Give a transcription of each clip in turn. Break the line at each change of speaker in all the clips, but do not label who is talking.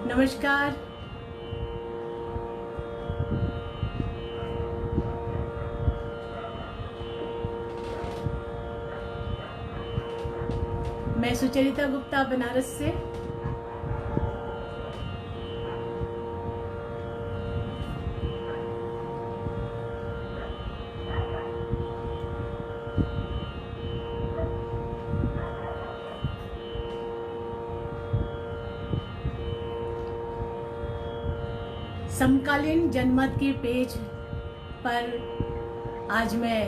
नमस्कार। मैं सुचरिता गुप्ता बनारस से। समकालीन जनमत के पेज पर आज मैं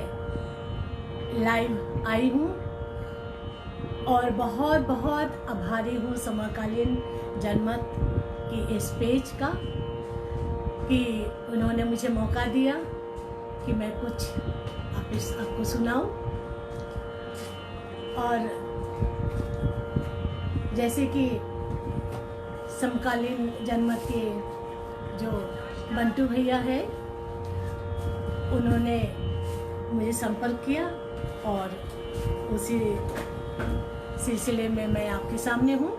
लाइव आई हूँ और बहुत बहुत आभारी हूँ समकालीन जनमत की इस पेज का कि उन्होंने मुझे मौका दिया कि मैं कुछ आपको सुनाऊं। और जैसे कि समकालीन जनमत के जो बंटू भैया है, उन्होंने मुझे संपर्क किया और उसी सिलसिले में मैं आपके सामने हूँ।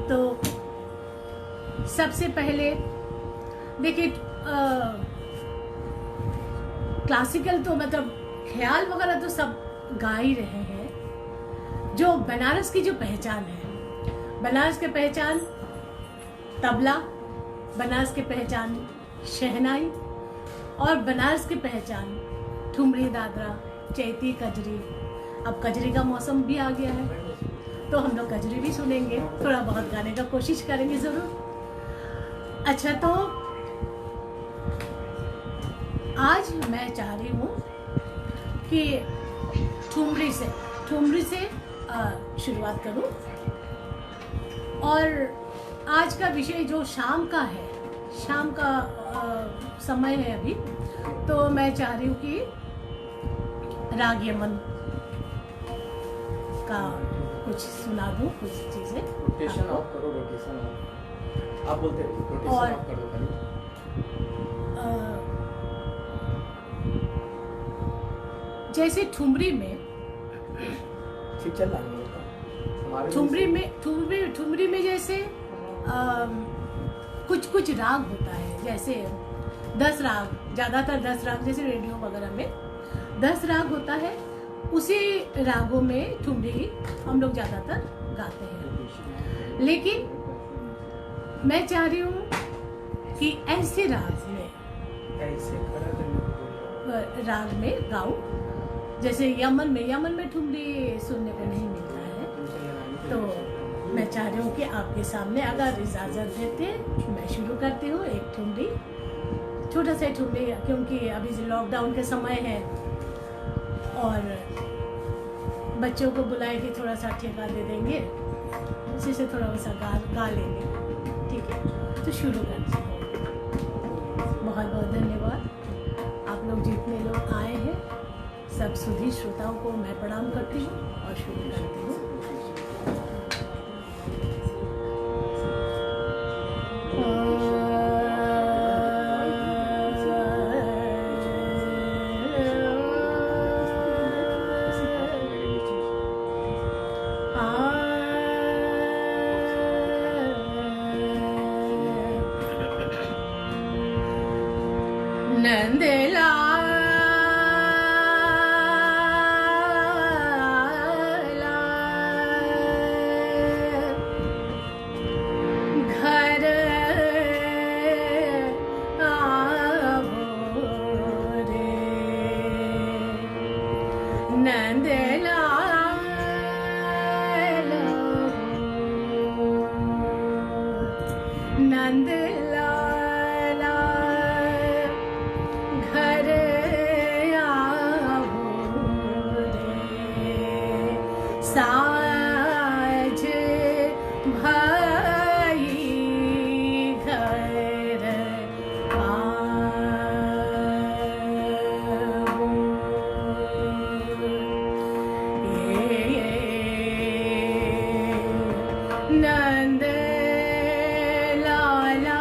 तो सबसे पहले देखिए, क्लासिकल तो मतलब ख्याल वगैरह तो सब गा ही रहे हैं। जो बनारस की जो पहचान है, बनारस की पहचान तबला, बनारस की पहचान शहनाई और बनारस की पहचान ठुमरी, दादरा, चैती, कजरी। अब कजरी का मौसम भी आ गया है तो हम लोग कजरी भी सुनेंगे, थोड़ा बहुत गाने का कोशिश करेंगे ज़रूर। अच्छा, तो आज मैं चाह रही हूँ कि ठुमरी से शुरुआत करूँ। और आज का विषय जो शाम का है, शाम का समय है अभी, तो मैं चाह रही हूँ कि राग यमन का कुछ सुना दूँ, कुछ चीज़ें।
रोटेशन ऑफ करो, रोटेशन ऑफ। आप बोलते रहिए, रोटेशन ऑफ कर दो खाली।
जैसे ठुमरी में
ठीक चल रहा है
ठुमरी में जैसे कुछ राग होता है। जैसे 10 राग, ज़्यादातर 10 राग, जैसे रेडियो वगैरह में 10 राग होता है, उसी रागों में ठुमरी हम लोग ज़्यादातर गाते हैं। लेकिन मैं चाह रही हूँ कि ऐसे राग में गाऊं, जैसे यमन में ठुमरी सुनने को नहीं मिलता है। तो मैं चाह रही हूँ कि आपके सामने अगर इजाज़त देते मैं शुरू करती हूँ एक ठुमरी, छोटा सा ठुमरी, क्योंकि अभी लॉकडाउन के समय है और बच्चों को बुलाए कि थोड़ा सा ठेका दे देंगे, उसी से थोड़ा सा गा लेंगे। ठीक है, तो शुरू करते हैं। बहुत बहुत धन्यवाद। आप लोग जितने लोग आए हैं, सब सुधी श्रोताओं को मैं प्रणाम करती हूँ और शुरू करती हूँ। नंदला घर आवो रे, नंदला नंदला घर आवो रे, साझ भाई घर आवो। नंद लाला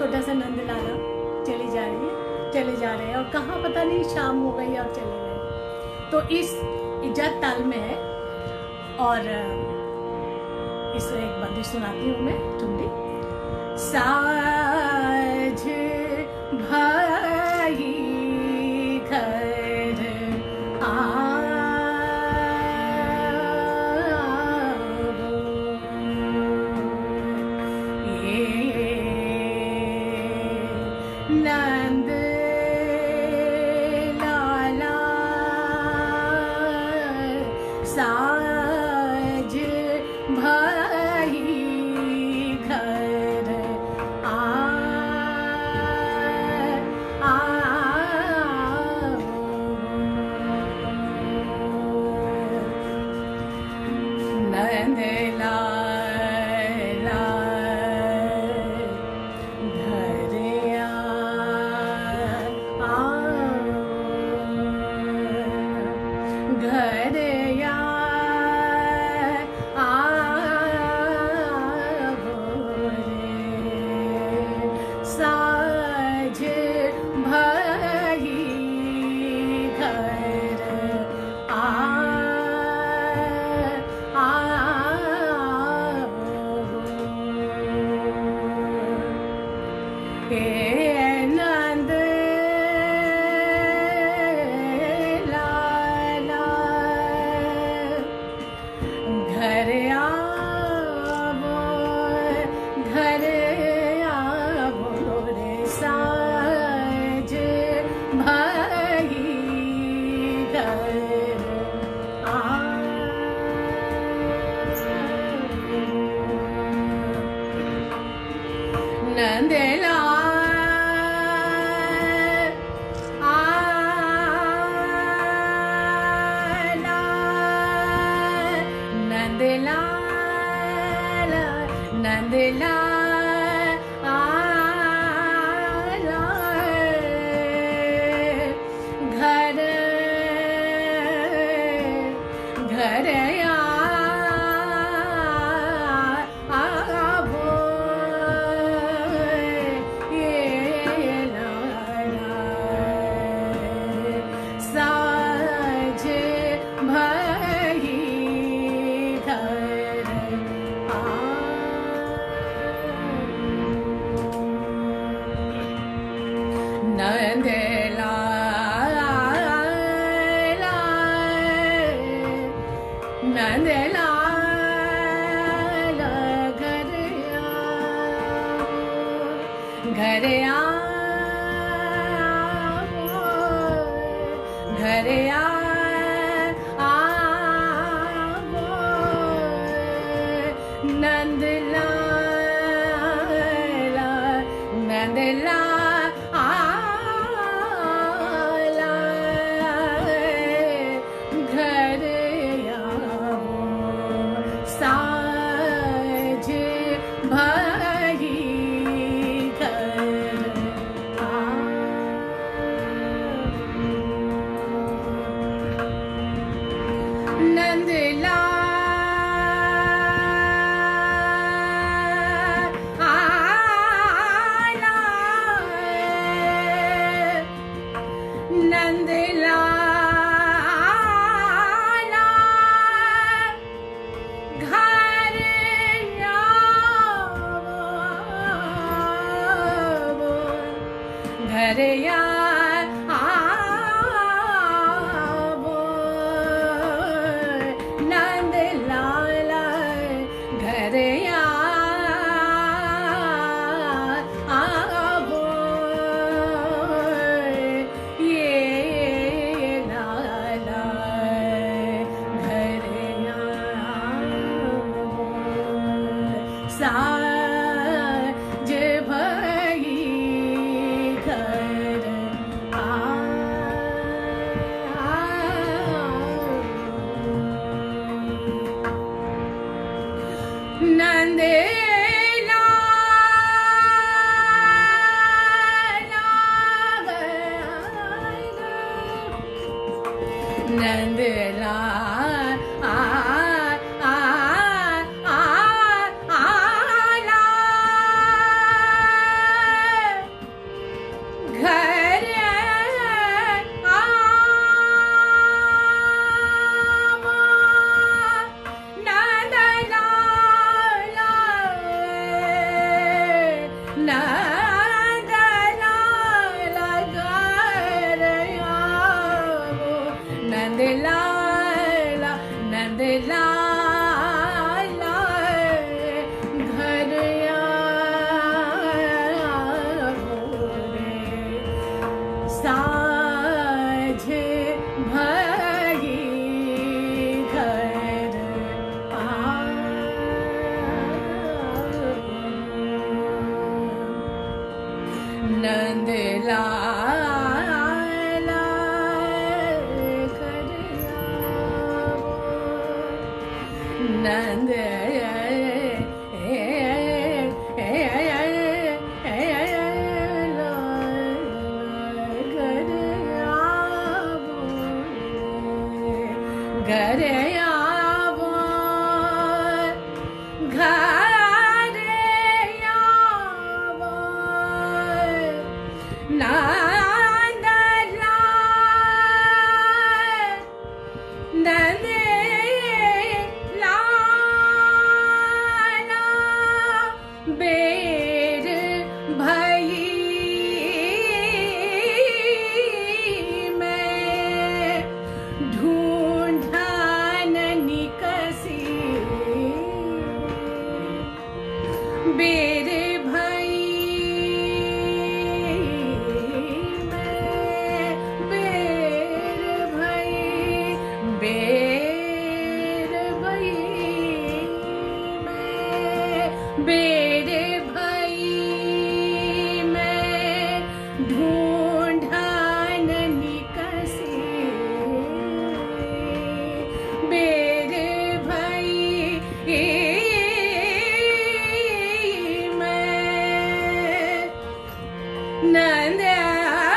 छोटा सा नंदलाला चली जा रही है, चले जा रहे हैं, और कहाँ पता नहीं शाम हो गई और चले गए। तो इस इज्जत ताल में है। और इस एक बंदिश सुनाती हूँ मैं, ठुमरी। साझ भाई घर आवो, ये नंद लाला साझ भाई घर नंद लाला घर घर साझ भाई घर नंद लाला घर आवो, घर आवो रे साझ भाई घर नंदला नंदला घर घर आवो, ये लाला साझ भाई घर नंद लाला नंद लाला घर आवो, घर आवो नंद लाला नंद लाला घर आवो, साझ भाई घर नंद नंद लाला घर आवो, घर आवो नंद लाला घर आवो, ये लाला घर आवो, साझ भाई घर नंद लाला नंद घर आवो घर आवो नंद नंद लाला बेर भई मैं ढूंढन निकसी बेर भई मैं बेर भई बेर भई मैं बेर भई मैं ढूंढन निकसी बेर भई मैं नंद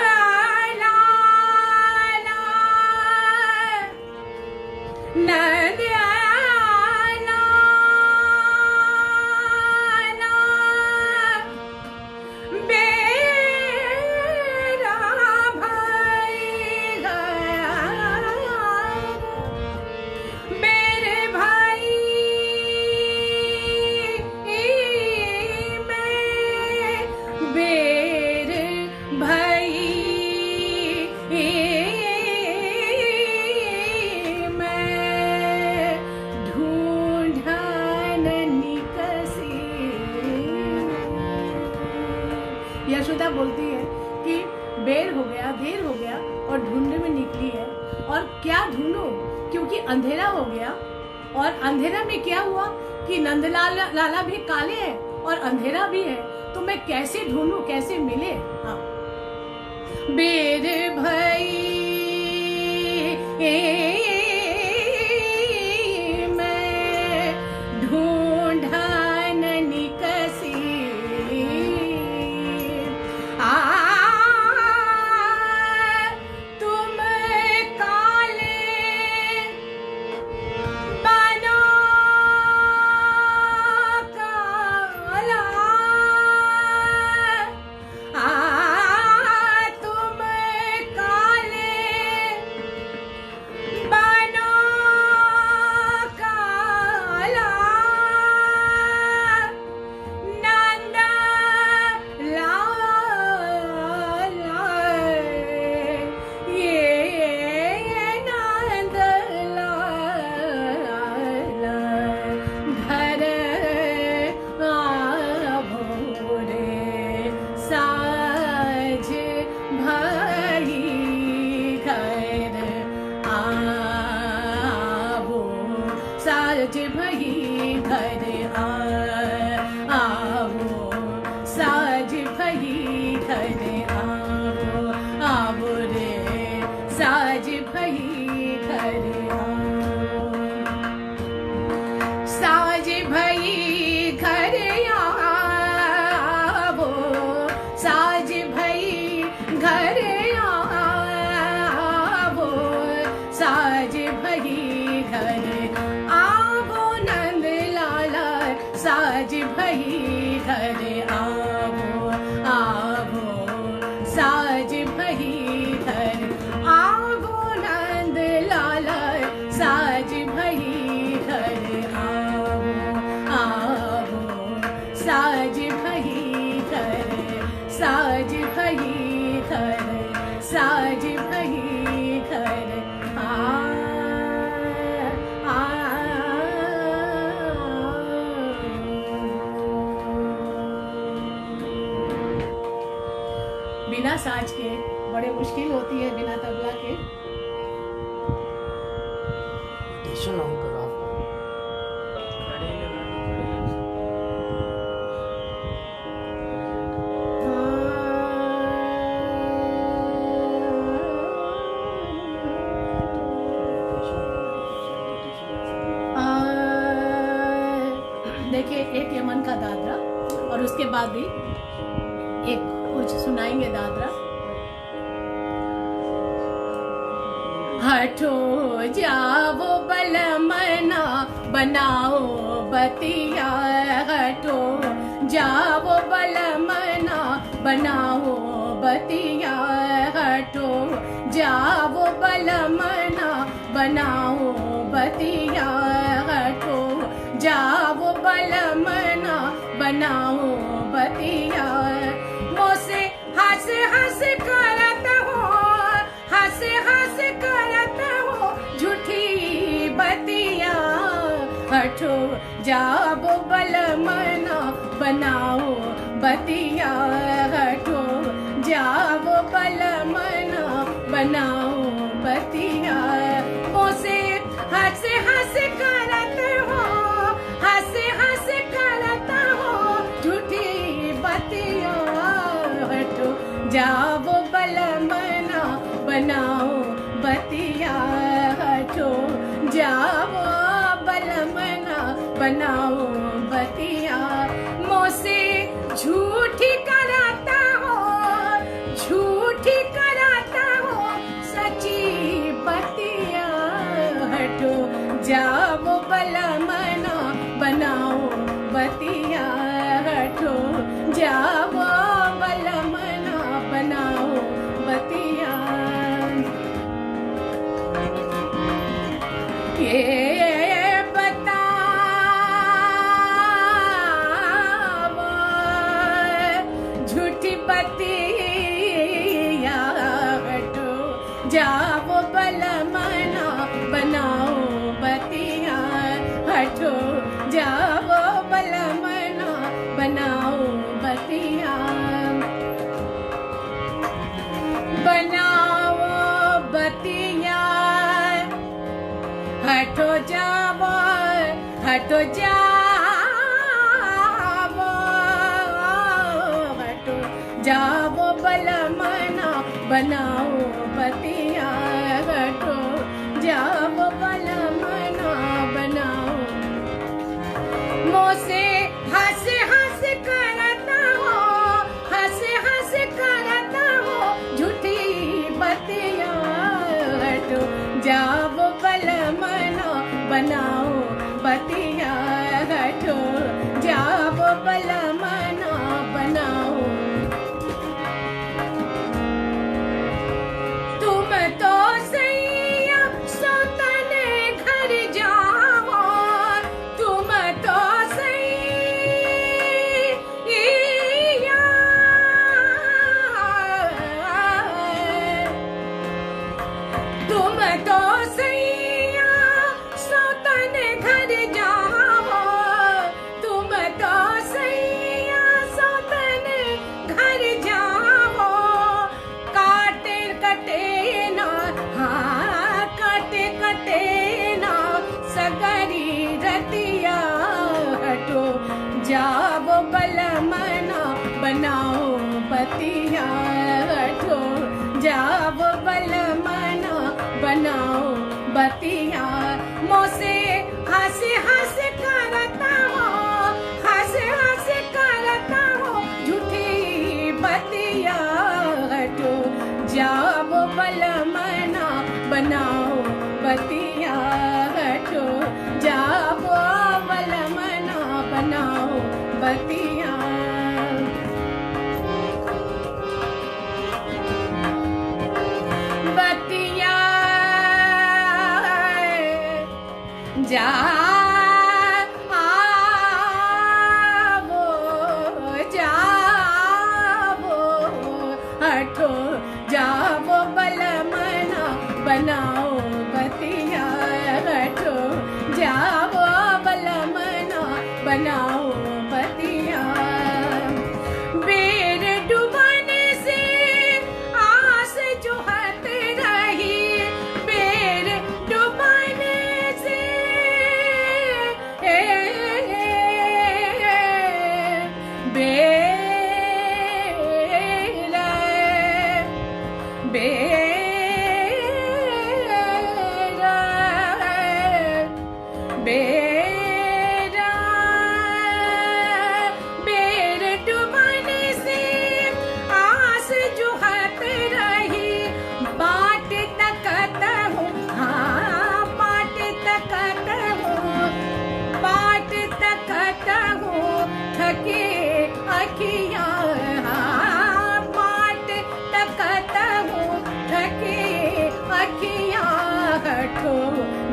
लाला नंद लाला बेरा भाई मेरे भाई मैं बेर भाई मैं ढूंढन निकसी। यशोदा बोलती है कि बेर हो गया देर हो गया और ढूंढने में निकली है, और क्या ढूंढूं क्योंकि अंधेरा हो गया, और अंधेरा में क्या हुआ कि नंदलाल लाला भी काले हैं और अंधेरा भी है, तो मैं कैसे ढूंढूं कैसे मिले। हाँ बेर भई मैं ढूंढन निकसी तुम काले बनो काला तुम काले बनो काला नंद लाला ये नंद लाला घर आवो रे साज भाई घर आवो साज भई घर आवो साज भई घर आवो रे साज भई घर साज भई घर आवो साज भई घर आवो साज भई घर आवो नंद लाला साज भई घर आवो आवो साज भई घर आवो नंद लाला साज भई घर आवो आवो साज भई घर साज भई घर साज भई घर बिना साज के बड़े मुश्किल होती है, बिना तबला के।
सुनाओ करो आप।
हाँ,
हाँ
हाँ एक यमन का दादरा और उसके बाद भी एक कुछ सुनाएंगे दादरा। हटो जाओ बल मना बनाओ बतिया, हटो जाओ बल मना बनाओ बतिया, हटो जाओ बल मना बनाओ बतिया, हटो जाओ बल मना बनाओ बतिया। मोसे हंस हंस करत हो, हंस हंस करत हो झूठी बतिया, हटो जाओ बल मना बनाओ बतिया, हटो जाओ बल मना बनाओ बतिया। मोसे हंस हंस करत हो, हंस हंस करत हो झूठी बतिया, हटो जाओ बल मना बनाओ बतिया, हटो जाओ बल मना बनाओ बतिया। मोसे झूठी कराता हो, झूठी कराता हो सच्ची बतिया, हटो जाओ बल मना बनाओ बतिया, हटो जाओ बल मना बनाओ बतिया। ये बताओ झूठी बतिया, हटो जाओ बल मना बनाओ बतिया, हटो जाओ बल मना बनाओ बतिया। बनाओ बतिया, हटो जाओ, हटो जाओ, हटो जाओ बल मना बनाओ बतिया, हटो जाओ बल मना बनाओ। मोसे हंस हंस करता हो, हंस हंस करता हो झूठी बतिया, हटो जाओ बल मना बनाओ बतिया, हटो जाओ बल मना बनाओ। तुम तो सैया सौतने घर जाओ, तुम तो सैया, तुम तो सैया सौतने घर जाओ, तुम तो सैया सौतने घर जाओ। काटे कटे ना, हाँ काटे कटे ना सगरी रतिया, हटो जाओ बल मना बनाओ बतिया, हटो जाओ बल मना बनाओ बतिया। मोसे हंस हंस करता हो, हंस हंस करता हो झूठी बतिया, हटो जाओ बल मना बनाओ बतिया, हटो जाओ बल मना बनाओ बतिया। बतिया जाओ जाओ, हटो जाओ बल मना बनाओ बतिया, हटो जाओ बल मना बनाओ बतिया। बेर डुबाने से आस जो हट रही, बेर डुबाने से बेर अखियां बाट तकत हो थके अखियां हटो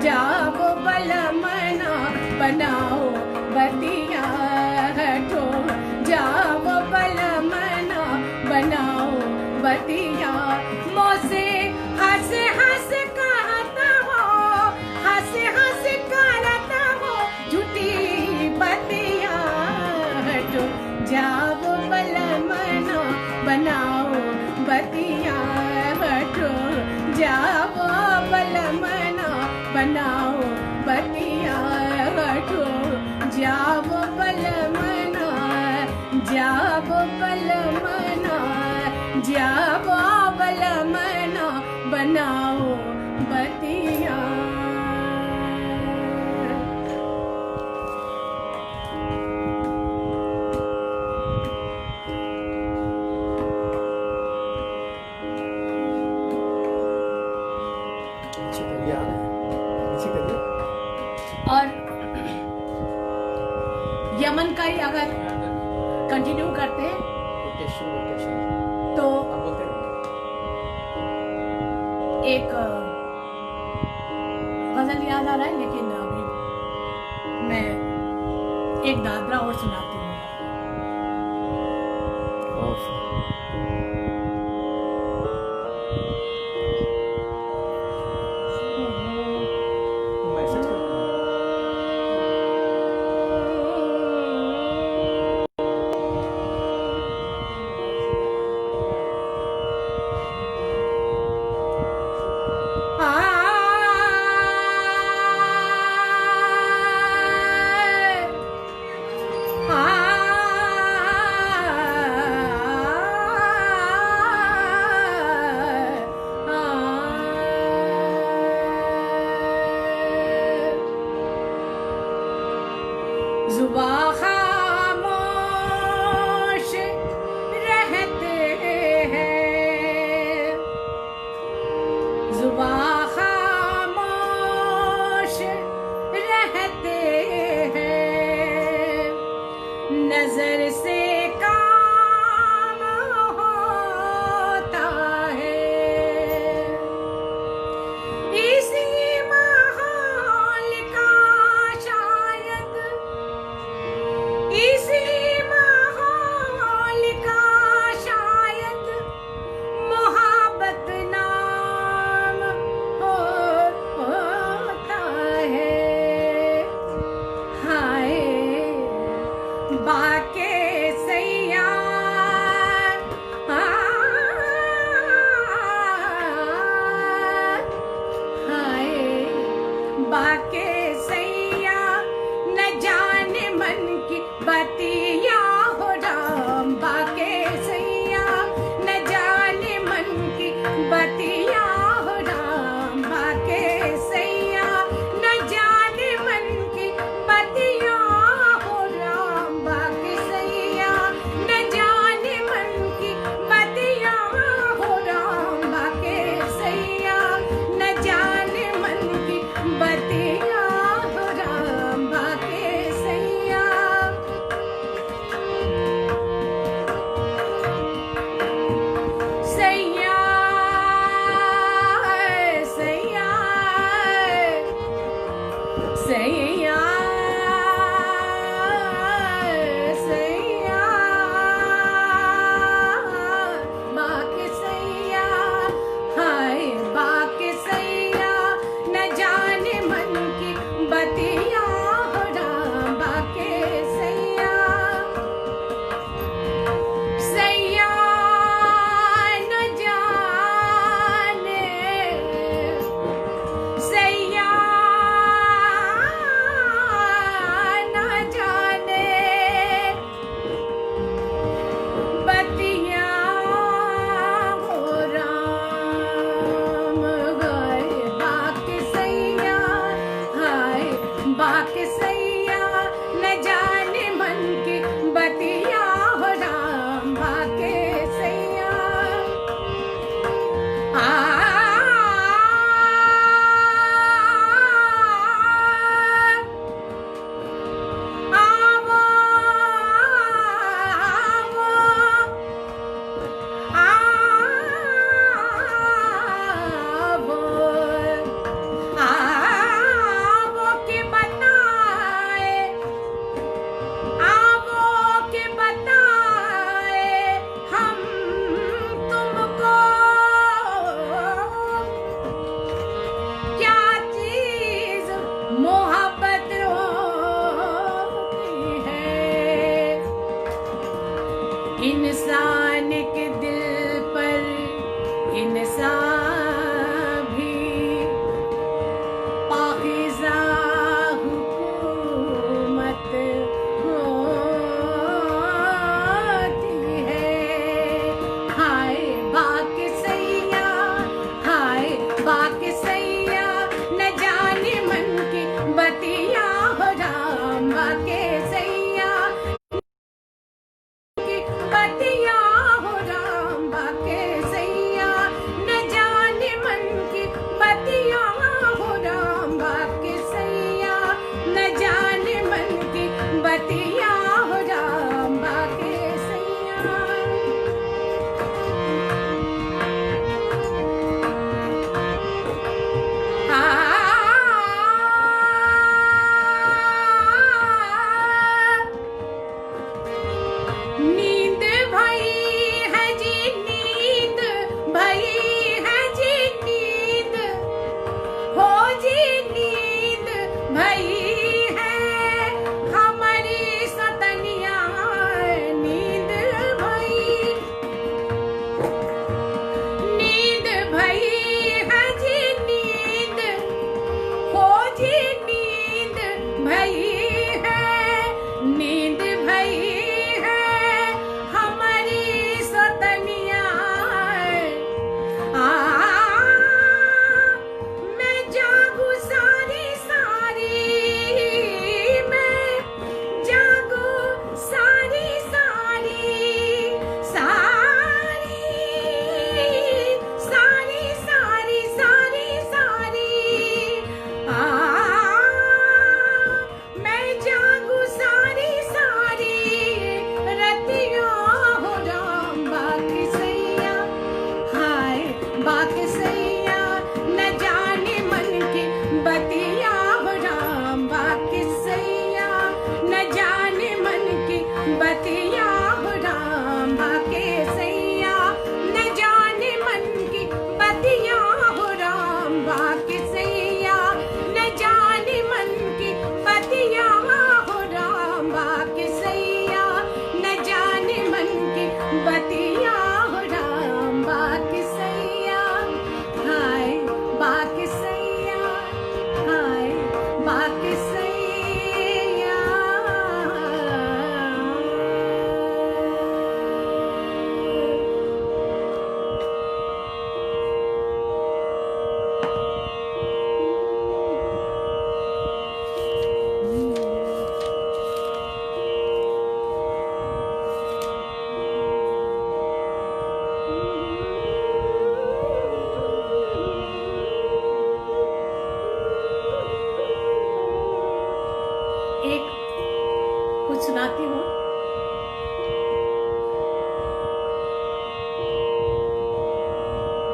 जाओ बलमना बनाओ बतिया हटो जाओ बलमना बनाओ बतिया मोसे हंस हंस कहता हो हंस हंस करता हो झूठी बतिया हटो जाओ बलमना बनाओ बतिया हटो जाओ बलमना बनाओ बतिया हटो जाओ बलमना जाओ बलमना जाओ बलमना बनाओ बतिया
नीचे करिए, आ रहे हैं नीचे करिए।
और यमन का ही अगर कंटिन्यू करते हैं
रोटेशन रोटेशन
तो
आप बोलते रहिए।
एक गजल याद आ रहा है, लेकिन अभी मैं एक दादरा और सुनाती हूँ।
मैसेज कर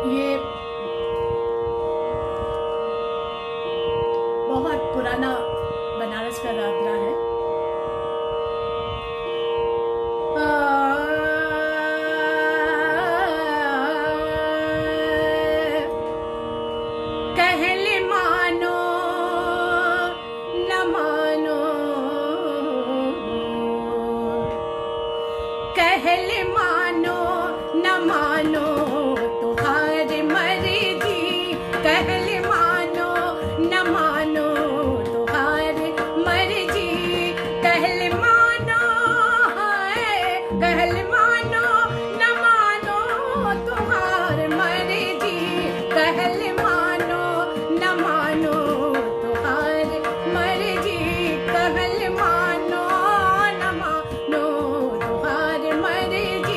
ये बहुत पुराना बनारस का दादरा है। कहले मानो न मानो, कहले मानो न मानो तुहार मर्जी, कहले मानो न मानो तुहार मर्जी, कहले मानो है, कहले मानो न मानो तुहार मर्जी, कहले मानो न मानो तुहार मर्जी, कहले मानो न मानो तुहार मर्जी।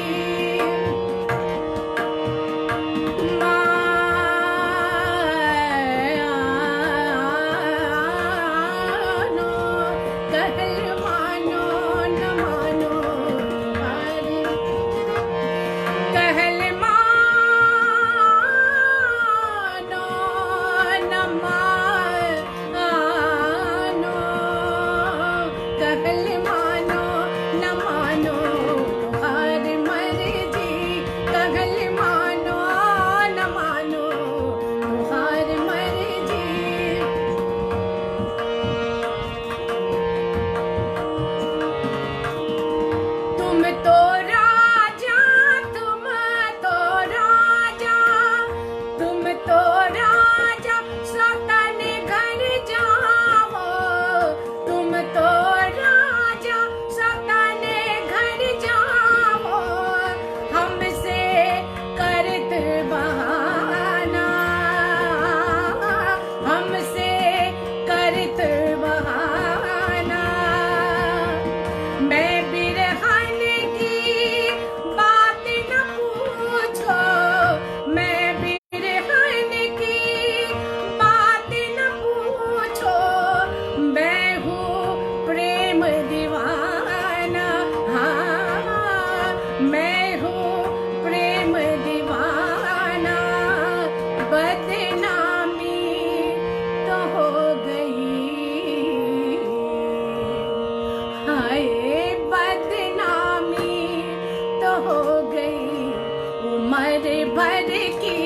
उम्र भर की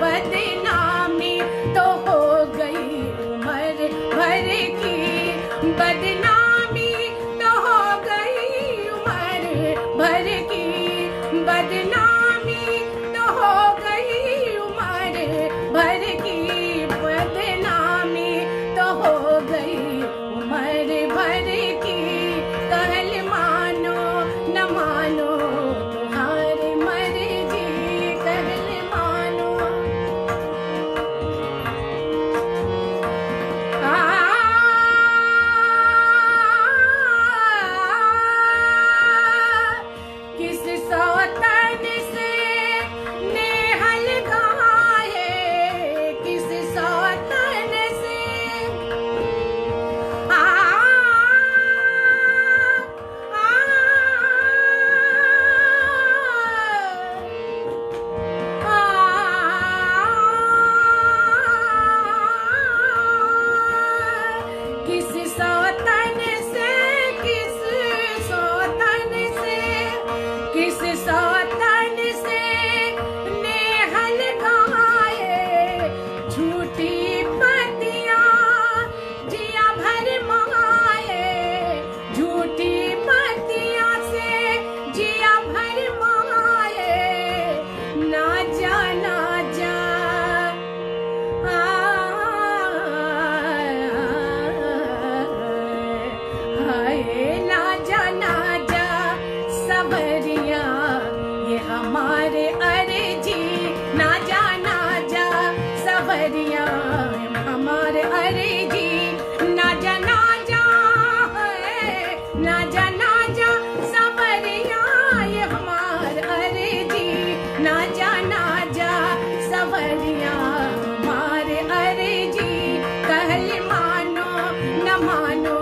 बदनामी तो हो गई, उम्र भर की बदनामी तो हो गई, उम्र भर की बदनामी तो हो गई, उम्र भर की बदनामी तो हो गई, उम्र भर की। कहल मानो न मानो तुम्हारी मर्जी, कहल मानो। किस सौतन से नेह लगाए, किस सौतन से किस सौतन से, किस सौतन से, किस सौतन से नेह लगाए, झूठी पतियां जिया भर माए, झूठी पतियां से जिया भर माए, ना जा ना जा हाय, ना जा ना जा सबरिया, ये हमारे अर्जी, ना जा ना जा सबरिया, हमारे अर्जी, ना जा ना जा, ना जा ना जा सबरिया, ये हमारे अर्जी, ना जा ना जा सबरिया, हमारे अर्जी। कहल मानो न मानो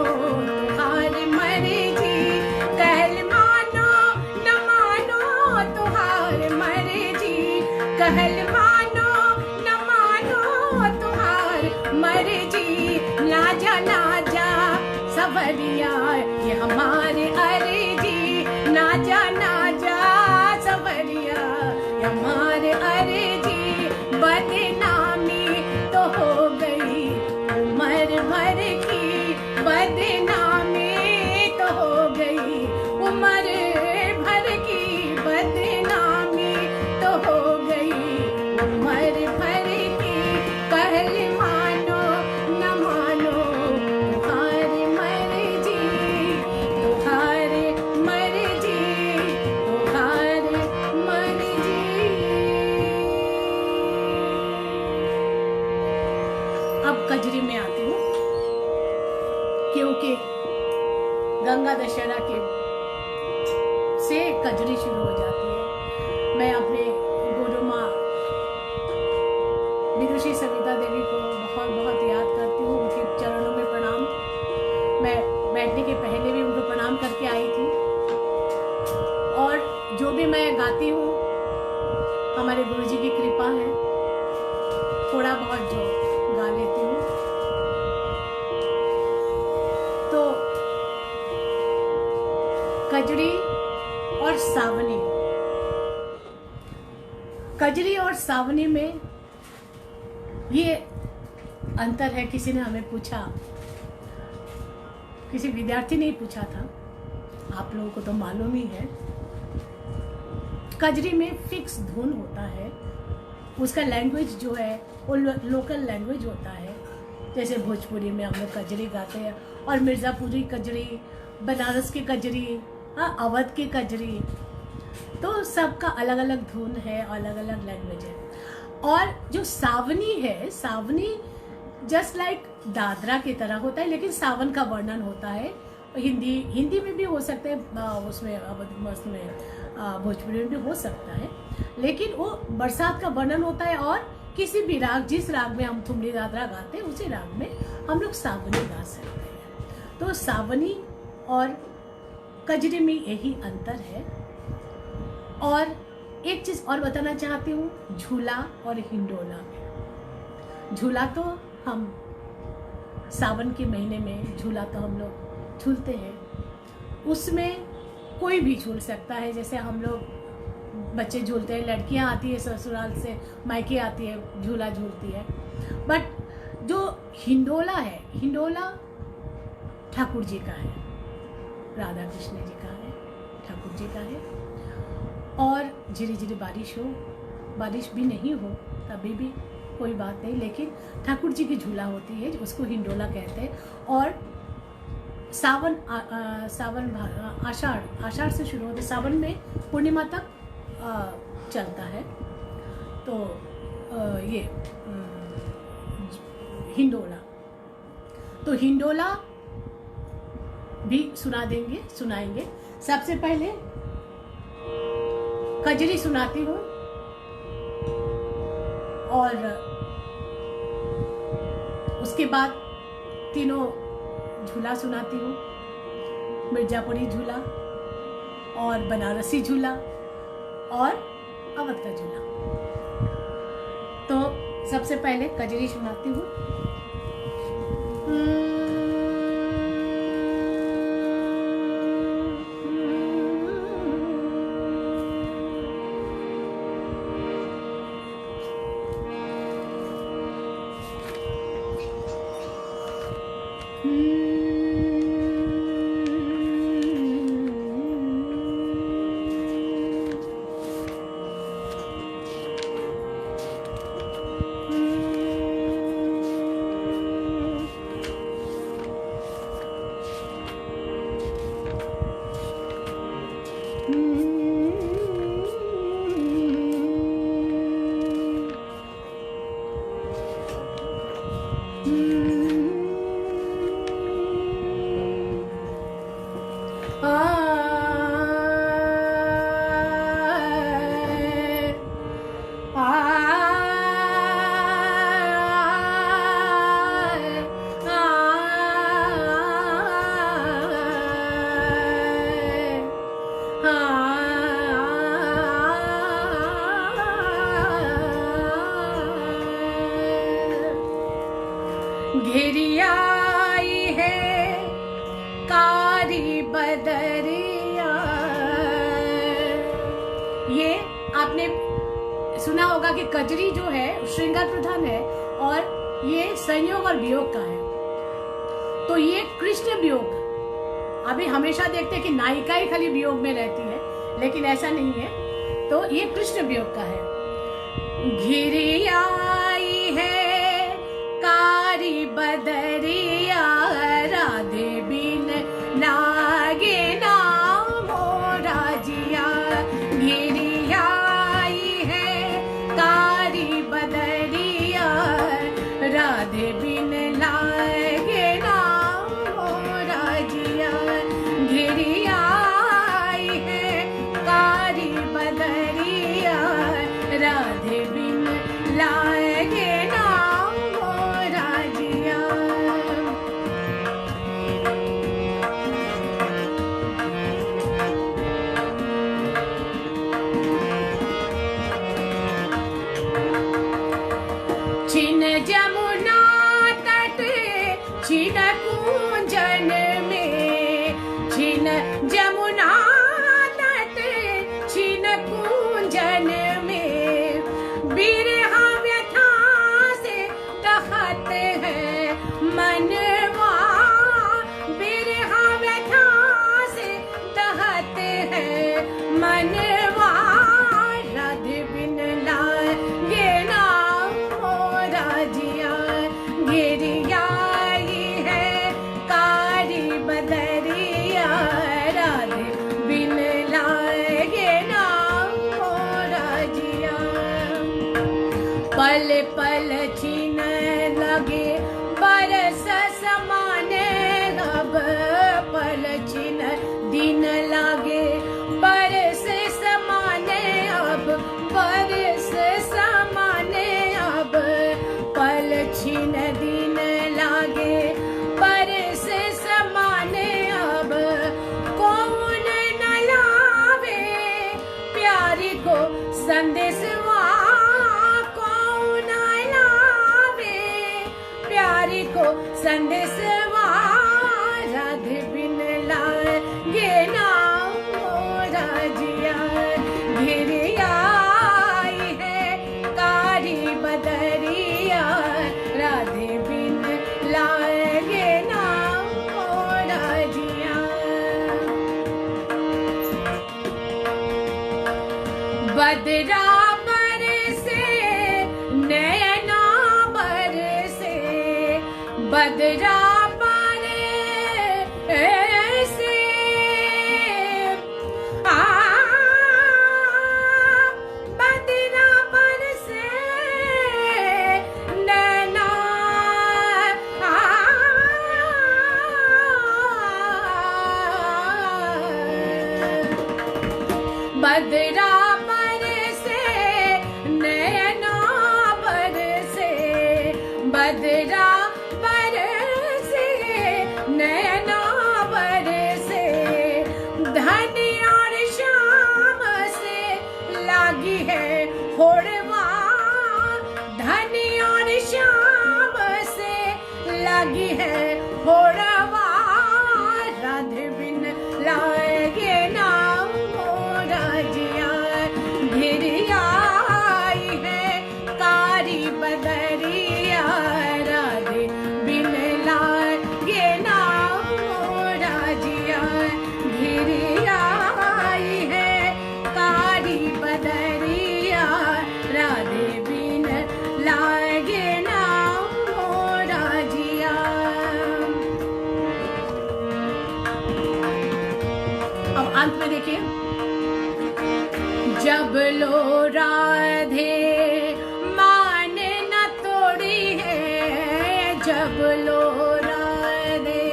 तुम्हारी मर्जी, कहल मानो न मानो तुम्हारी मर्जी, कहल मानो कजरी में आती हूँ, क्योंकि गंगा दशहरा के से कजरी शुरू हो जाती है। मैं अपने गुरु माँ विदुषी सविता देवी को बहुत बहुत याद करती हूँ। उनके चरणों में प्रणाम। मैं बैठने के पहले भी उनको प्रणाम करके आई थी। और जो भी मैं गाती हूँ हमारे गुरु जी की कृपा है, थोड़ा बहुत जो गा लेती हूँ। तो कजरी और सावनी, कजरी और सावनी में ये अंतर है। किसी ने हमें पूछा, किसी विद्यार्थी ने ही पूछा था, आप लोगों को तो मालूम ही है। कजरी में फिक्स धुन होता है, उसका लैंग्वेज जो है वो लोकल लैंग्वेज होता है। जैसे भोजपुरी में हम लोग कजरी गाते हैं, और मिर्ज़ापुरी कजरी, बनारस की कजरी, अवध की कजरी, तो सबका अलग अलग धुन है, अलग अलग लैंग्वेज है। और जो सावनी है, सावनी जस्ट लाइक दादरा की तरह होता है, लेकिन सावन का वर्णन होता है। हिंदी में भी हो सकता है, उसमें भोजपुरी में भी हो सकता है, लेकिन वो बरसात का वर्णन होता है। और किसी भी राग, जिस राग में हम थुमरी दादरा गाते हैं, उसी राग में हम लोग सावनी गा सकते हैं। तो सावनी और कजरी में यही अंतर है। और एक चीज और बताना चाहती हूँ, झूला और हिंडोला में। झूला तो हम सावन के महीने में झूला तो हम लोग झूलते हैं, उसमें कोई भी झूल सकता है। जैसे हम लोग बच्चे झूलते हैं, लड़कियां आती है ससुराल से, मायके आती है, झूला झूलती है। बट जो हिंडोला है, हिंडोला ठाकुर जी का है, राधा कृष्ण जी का है, ठाकुर जी का है। और झिरी झिरी बारिश हो, बारिश भी नहीं हो, तभी भी कोई बात नहीं, लेकिन ठाकुर जी की झूला होती है, उसको हिंडोला कहते हैं। और सावन आषाढ़ से शुरू होते, सावन में पूर्णिमा तक चलता है। तो ये हिंडोला, तो हिंडोला भी सुनाएंगे। सबसे पहले कजरी सुनाती हूँ, और उसके बाद तीनों झूला सुनाती हूँ, मिर्जापुरी झूला और बनारसी झूला और अवध का झूला। तो सबसे पहले कजरी सुनाती हूँ। घिरियाई है कारी बदरिया। ये आपने सुना होगा कि कजरी जो है श्रृंगार प्रधान है, और ये संयोग और वियोग का है। तो ये कृष्ण वियोग, अभी हमेशा देखते हैं कि नायिका ही खाली वियोग में रहती है, लेकिन ऐसा नहीं है। तो ये कृष्ण वियोग का है। घिरियाई है कारी बदरिया, राधे बिन लागे ना मोरा जिया। घिरियाई है कारी बदरिया, राधे बिन राधे बिन लागे ना मोरा जिया। छिन जमुना तट छिन कुंजन में, छिन जमुना तट छिन कुंजन में, बिरहा व्यथा से दहत है मनवा, बिरहा व्यथा से दहत है मनवा। राधे बिन लागे ना मोरा जिया, गिरियाई है कारी बदरिया, राधे बिन लागे ना मोरा जिया। पल पल छीन लगे बरस समाने, अब पल छीन दिन लागे बरस समाने, अब बरस समाने, अब पल छीन दिन लागे बरस समाने, अब कौन न लावे प्यारी को संदेशवा, कौन लावे प्यारी को संदेशवा। राधे बिन लागे ना मोरा जिया, घिरियाई है कारी बदरिया, राधे बिन लागे ना मोरा जिया। बदरा बरसे नैना बरसे, बदरा बरसे बदरा बरसे नैना, बदरा बरसे नैना बरसे, बदरा बरसे नैना बरसे, धन और श्याम से लागी है होड़वा, धन और श्याम से लागी है होड़वा। राधे बिन लागे ना मोरा जिया, घिरियाई है कारी बदरिया, राधे बिन लागे ना मोरा जिया, घिरियाई है कारी बदरिया, राधे बिन लागे ना मोरा जिया। अब अंत में देखिए, जब लो राधे माने न तोड़ी है, जब लो राधे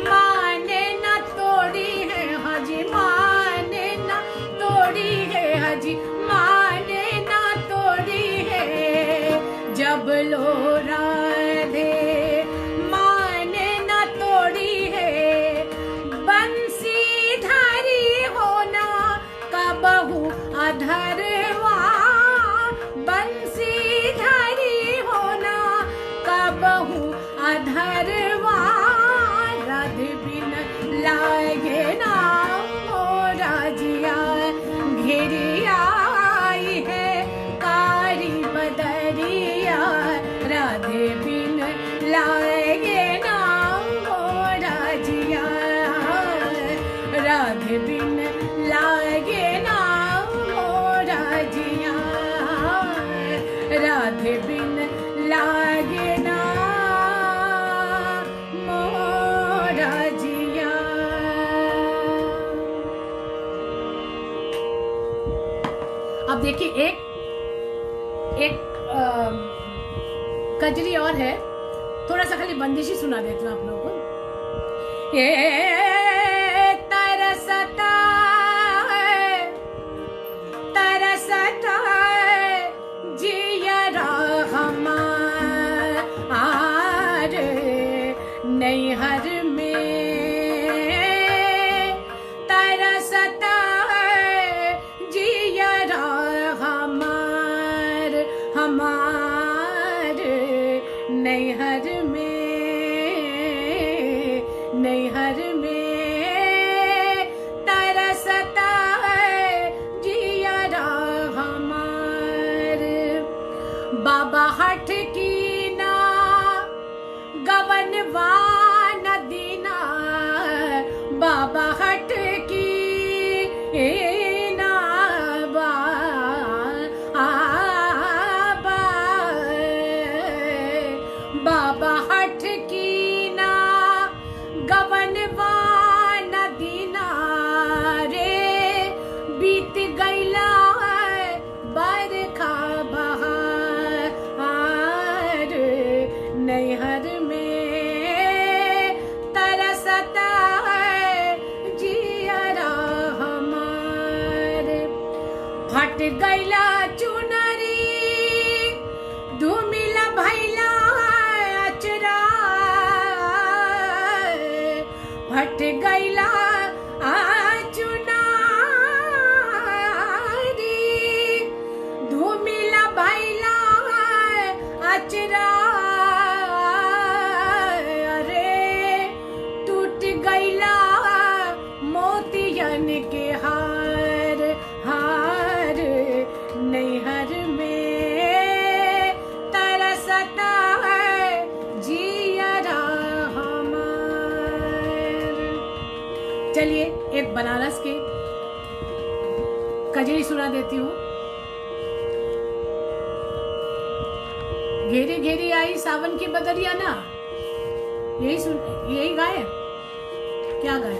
माने न तोड़ी है, हाजी माने न तोड़ी है, हाजी माने न तोड़ी है। जब लो राधे माने न तोड़ी है, बंसी धारी होना कबहू अधरवा, बंसी धारी होना कबहू अधरवा। राधे बिन लागे ना मोरा जिया, घिरियाई है कारी बदरिया, राधे बिन लागे ना मोरा जिया, राधे बिन लागे ना मोरा जिया, राधे बिन लागे ना मोरा जिया। अब देखिए एक कजरी और है, थोड़ा सा खाली बंदिशी सुना देती हूँ आप लोगों को। ये तरसता है नैहर में तरसता है जियरा हमार नैहर में तरसता है जियरा हमार। बाबा हठ की ना गवनवा नदीना, बाबा हट की ना बाबा हट की ना गवनवा नदीना रे, बीत गईला बरखा बहार नैहर में तरसता है जियरा हमार। फट गईला चुनरी धूमिला भैला अचरा, फट गईला चुनरी धूमिला भैला अचरा, मोतियन के हार नैहर में तरसता है जियरा हमार। चलिए एक बनारस के कजरी सुना देती हूँ। घेरी घेरी आई सावन की बदरिया ना, यही गाए, क्या गाए?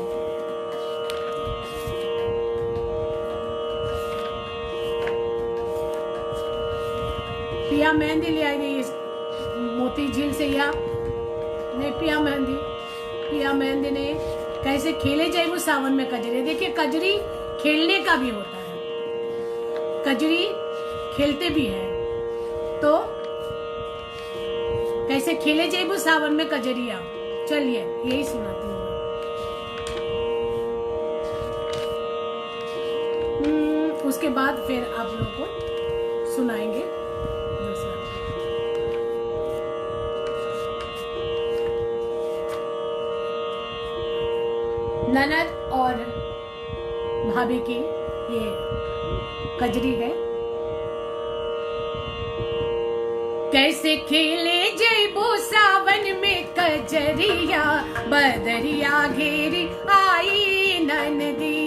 पिया मेहंदी ले आई गई मोती झील से, या नहीं पिया मेहंदी ने कैसे खेले जाए वो सावन में कजरी। देखिए कजरी खेलने का भी होता है, कजरी खेलते भी है, तो कैसे खेले जाए वो सावन में कजरिया। चलिए यही सुनाती हूँ। उसके बाद फिर आप लोगों को सुनाएंगे दूसरा। ननद और भाभी की ये कजरी है। कैसे खेले जयबो सावन में कजरिया, बदरिया घेरी आई ननदी।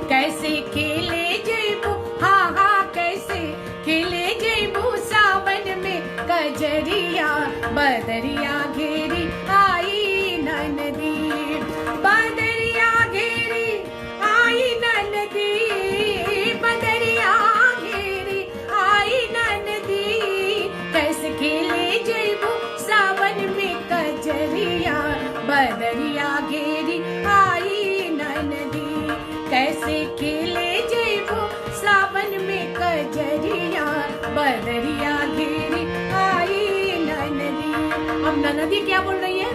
कैसे खेले जयबो, हाँ हाँ कैसे खेले जयबो सावन में कजरिया, बदरिया घेरी आई ननदी। बदरिया घेरी आई ननदी, बदरिया घेरी आई ननदी। कैसे खेले जयबो सावन में कजरिया, बदरिया घेरी आई ननदी। कैसे खेले जयबो सावन में कजरिया, बदरिया घेरी आई ननदी। अब ननदी क्या बोल रही है?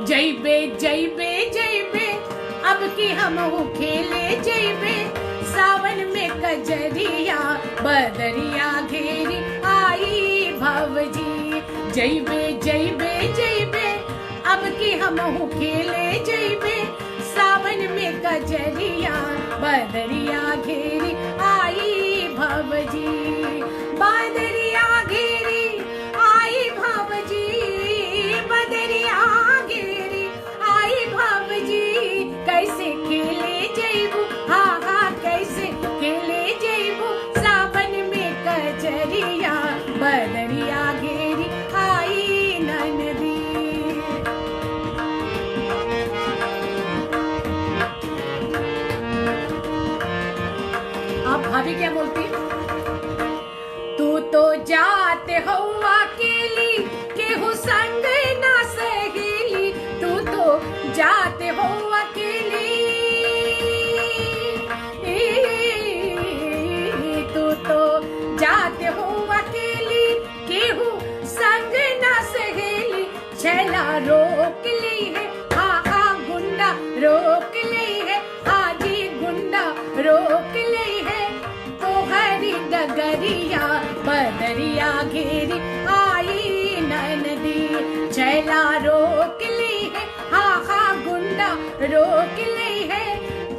जयबे जयबे जयबे अब की हम खेले जयबे सावन में कजरिया, बदरिया घेरी आई भवजी। जयबे जयबे जयबे अब की हम खेले जयबे सावन में कजरिया, बदरिया घेरी आई भवजी। बदरिया घेरी आई भवजी, बदरिया घेरी आई भवजी। कैसे खेले जयबू, हाँ हाँ कैसे खेले जयबू सावन में कजरिया, बदरिया घेरी आई ननदी। अब भाभी क्या बोलती? तू तो जाते हो अकेली, केहू संग ना सहेली। तू तो जाते हो अकेली, तू तो जाते हो अकेली, केहू संग ना सहेली। छैला रोक ली है रोक ले है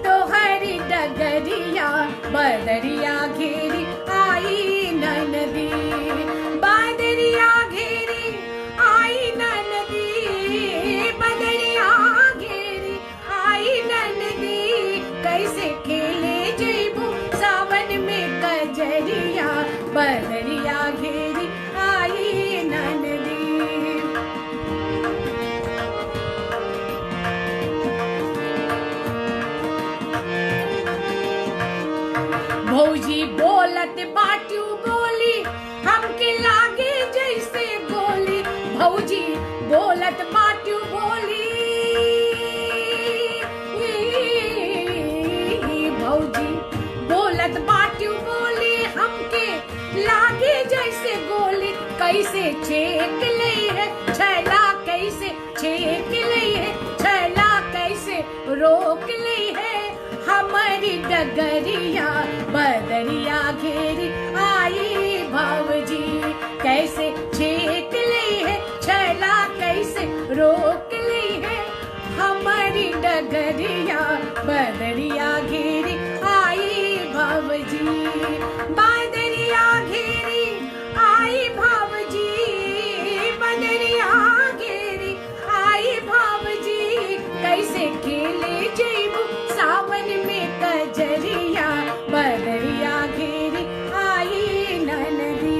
तो हरी डगरिया बदरिया घेरी आई नदी, बदरिया घेरी आई नदी, बदरिया घेरी आई नदी, कैसे खेले जैबू सावन में कजरिया बदरिया घेरी आई नदी। भौजी बोलत बाटू बोली हमके लागे जैसे गोली, भौजी बोलत बाटू बोली, भौजी बोलत बाटू बोली हमके लागे जैसे गोली, कैसे छेक ले है छैला, कैसे छेक ले है छैला, कैसे रोक ले है हमारी डगरिया बदरिया घेरी आई भौजी, कैसे छेक ले है छैला, कैसे रोक ले है हमारी डगरिया बदरिया घेरी आई भौजी, बदरिया घेरी आई भौजी, बदरिया घेरी आई भौजी, कैसे खेले जैबू सावन में कजरिया बदरिया घेरी आई नदी।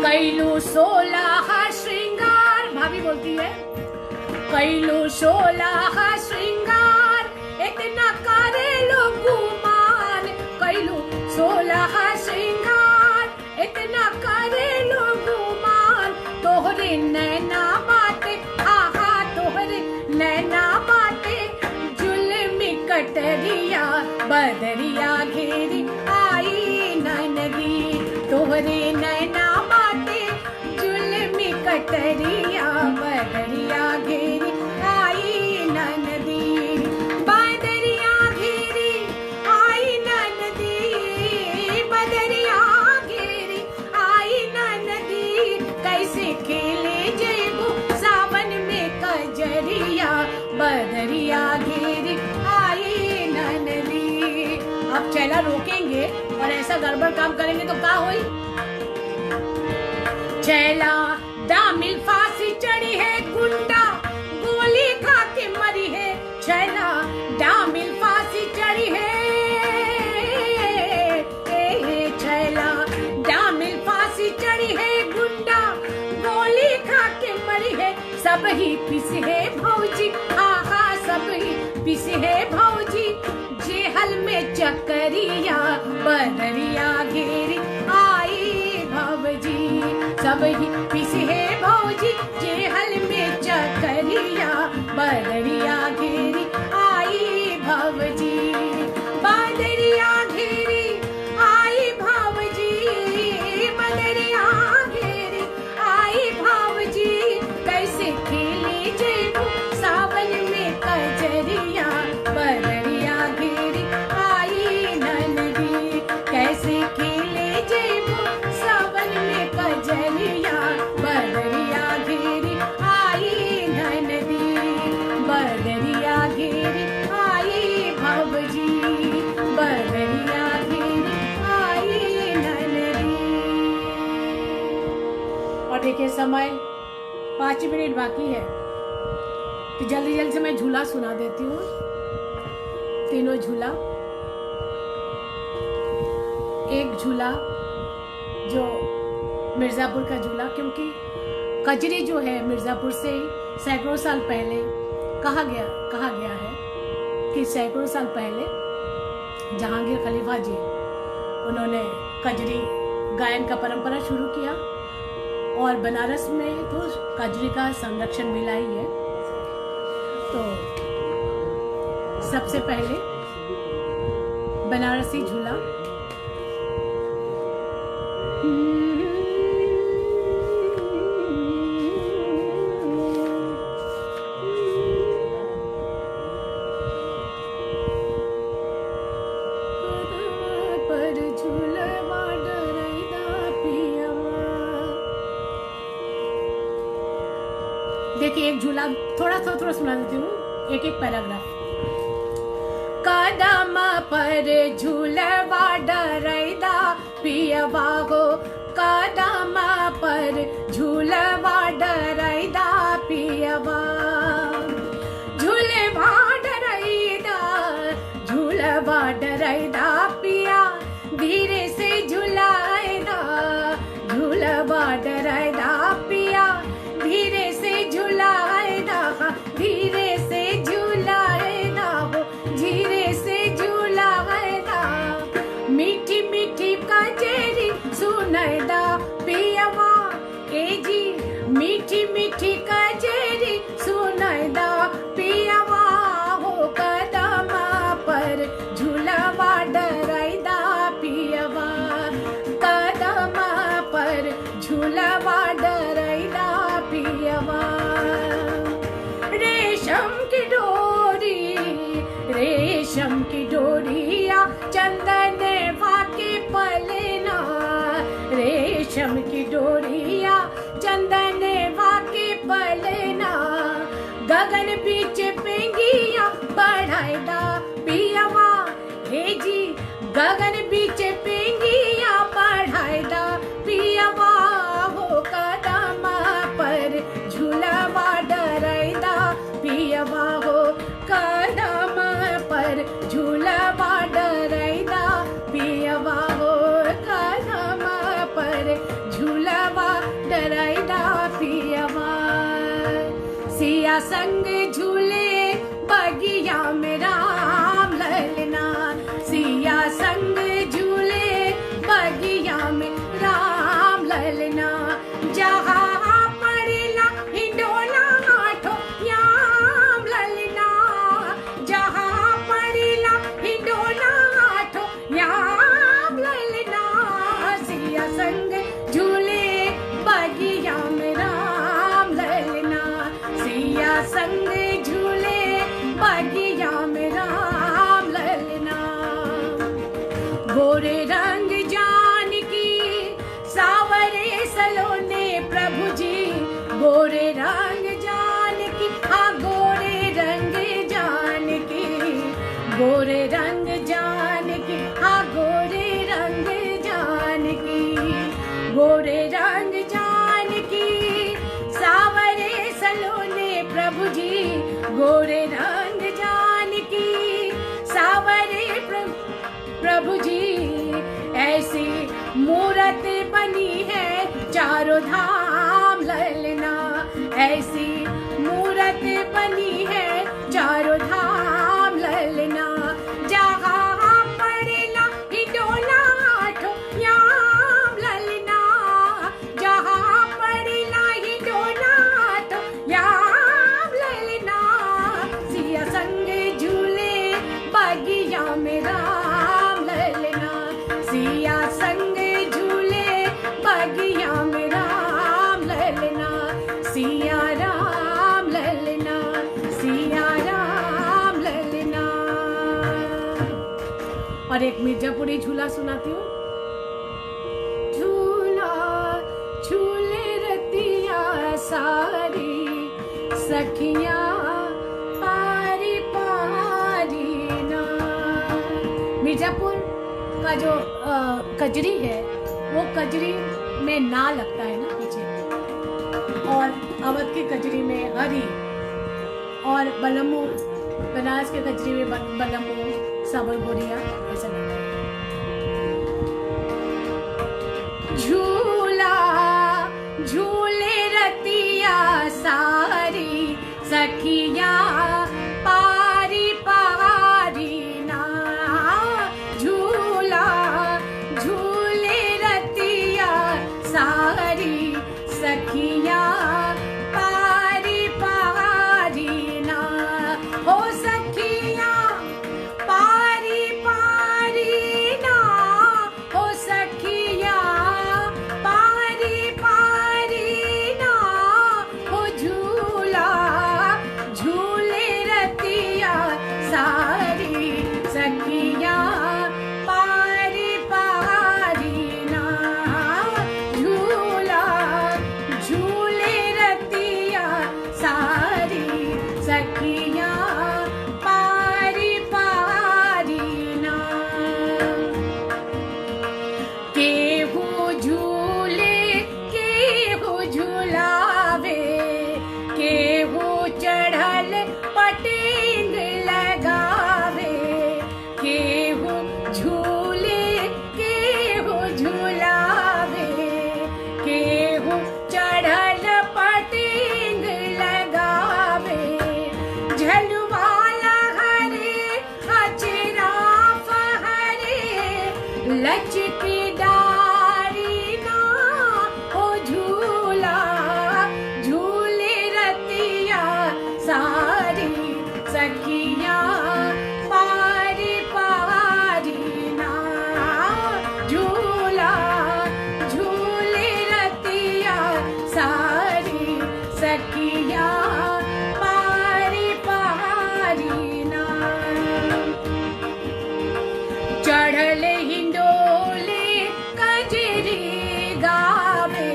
कैलू 16 श्रृंगार, भाभी बोलती है कैलू 16 श्रृंगार, इतना करे लो गुमान, कैलू 16 श्रृंगार, इतना करे लो गुमान, तोहरे नैना बाटे आहा, तोहरे नैना बाटे जुल्मी कटरिया बदरिया घेरी आई नदी, तोहरे नैना बाटे जुल्मी कटरिया बदरिया घेरी आई नदी, बदरिया घेरी आई नदी, बदरिया घेरी आई नदी, कैसे खेले जैबू सावन में कजरिया बदरिया घेरी आई नदी। अब चैला रोकेंगे और ऐसा गड़बड़ काम करेंगे तो क्या होई? चैला दामिल फांसी चढ़ी है, गुंडा गोली खा के मरी है, चैला दामिल फांसी चढ़ी है, चैला दामिल फांसी चढ़ी है, गुंडा गोली खा के मरी है, सब ही पिस है भौजी आहा, सब ही पिस है भौजी, जेहल में चकरिया बदरिया घेरी आई भौजी, सब ही पिस है भौजी, जेहल में चकरिया बदरिया घेरी आई भौजी, बदरिया घेरी आई भौजी, बदरिया घेरी आई भौजी, कैसे खेले जैबू सावन में कजरिया बदरिया घेरी आई नदी, कैसे खेले जैबू सावन में कजरिया बदरिया घेरी आई नदी, बदरिया घेरी आई भौजी, बदरिया घेरी आई नदी। और देखिए समय 5 मिनट बाकी है, तो जल्दी जल्दी से मैं झूला सुना देती हूँ, तीनों झूला। एक झूला जो मिर्ज़ापुर का झूला, क्योंकि कजरी जो है मिर्ज़ापुर से ही सैकड़ों साल पहले कहा गया है कि सैकड़ों साल पहले जहांगीर खलीफा जी उन्होंने कजरी गायन का परंपरा शुरू किया, और बनारस में तो कजरी का संरक्षण मिला ही है। तो सबसे पहले बनारसी झूला। पर झूलवा थोड़ा सुना देती हूँ, एक एक पैराग्राफ। कदम पर झूलवा डरैदा पियवा हो, कदम पर झूलवा डरैदा पियवा, झूलवा डरैदा पिया, धीरे से झुलाएदा, झूलवा डरैदा पिया, धीरे से झुलाएदा, धीरे से झुलाएदा हो, धीरे से झुलाएदा, मीठी मीठी कजरी सुनैदा पियवा, ए जी मीठी मीठी कजरी सुनैदा पियवा हो, कदम पर झूलवा डरैदा पियवा, कदम पर झूलवा डरैदा पियवा, रेशम की डोरिया चंदन वाके पलना, रेशम की डोरिया चंदन वाके पलना, गगन बीच पेंगिया बढ़ाइदा पियवा, हे जी गगन बीच पेंगिया बढ़ाइदा पियवा हो, कदम पर झूलवा डरैदा पियवा हो, कदम पर झूलवा डरैदा पियवा हो, कदम पर झूलवा डरैदा पियवा, सिया संग झूले बगिया में राम ललना, सिया संग झूले बगिया में राम ललना, जहाँ पड़ेला हिंडोला आठो याम ललना, जहाँ पड़ेला हिंडोला आठो याम ललना, सिया संग झूले बगिया में राम ललना, सिया संग झूले बगिया में राम ललना, गोरे रंग जान की सावरे सलोने प्रभु जी, गोरे रंग जान की, हाँ गोरे रंग जान की, गोरे रंग जान की, हाँ गोरे रंग जान की, गोरे रंग जान की सावरे सलोने प्रभु जी, गोरे रंग जान की सावरे प्रभु जी, ऐसी मूरत बनी है चारों धाम ललना, ऐसी मूरत बनी है चारों धाम ललना, जहाँ पड़ेला हिंडोला आठो याम ललना, जहाँ पड़ेला हिंडोला आठो याम ललना, सिया संग झूले बगिया में राम ललना, सिया संग झूले बगिया में राम ललना, सिया राम ललना, सिया राम ललना। और एक मिर्जापुरी झूला सुनाती हूँ। झूला झूले रतिया सारी सखियाँ पारी पारी ना। मिर्जापुर का जो कजरी है वो कजरी में ना लगता है ना पीछे, और अवध की कजरी में हरी, और बलमू बनारस के कजरी में बलमू साबर बोरिया ऐसा लगता है। झूला झूले रतिया सारी सखिया पारी पारी ना। झूला झूले रतिया सारी सखिया पारी पारी ना। हो सखिया पारी पारी ना, हो सखिया पारी पारी ना। हो झूला झूले सखिया पारी पारी ना झूला झूले रतिया सारी सखिया पारी पारी ना चढ़ल हिंडोले कजरी गावे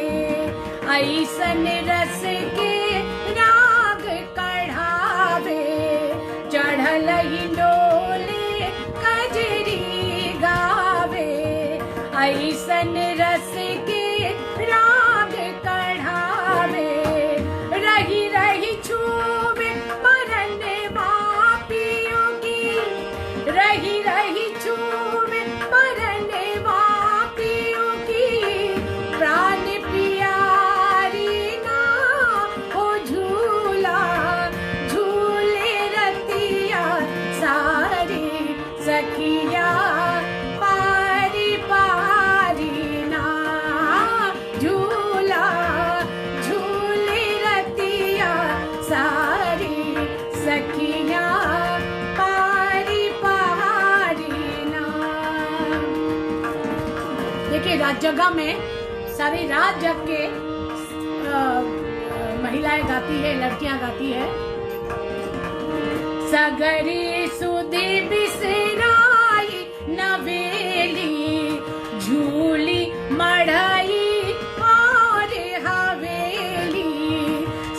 ऐसन रस के राग कढ़ावे चढ़ल हिंडोले कजरी गावे ऐसन रस के राग कढ़ावे रही रही छूबे मरन वापियों की रही रही छूबे मरन वापियों की प्राण प्यारी ना हो झूला झूले रतिया सारी सखिया पारी पारी ना झूला झूले रतिया सारी सखिया पारी पारी ना। देखिए रात जगह में सारी रात जग के महिलाएं गाती है, लड़कियां गाती है। सगरी सुधी बिसराई नवेली झूली मढ़ाई और हवेली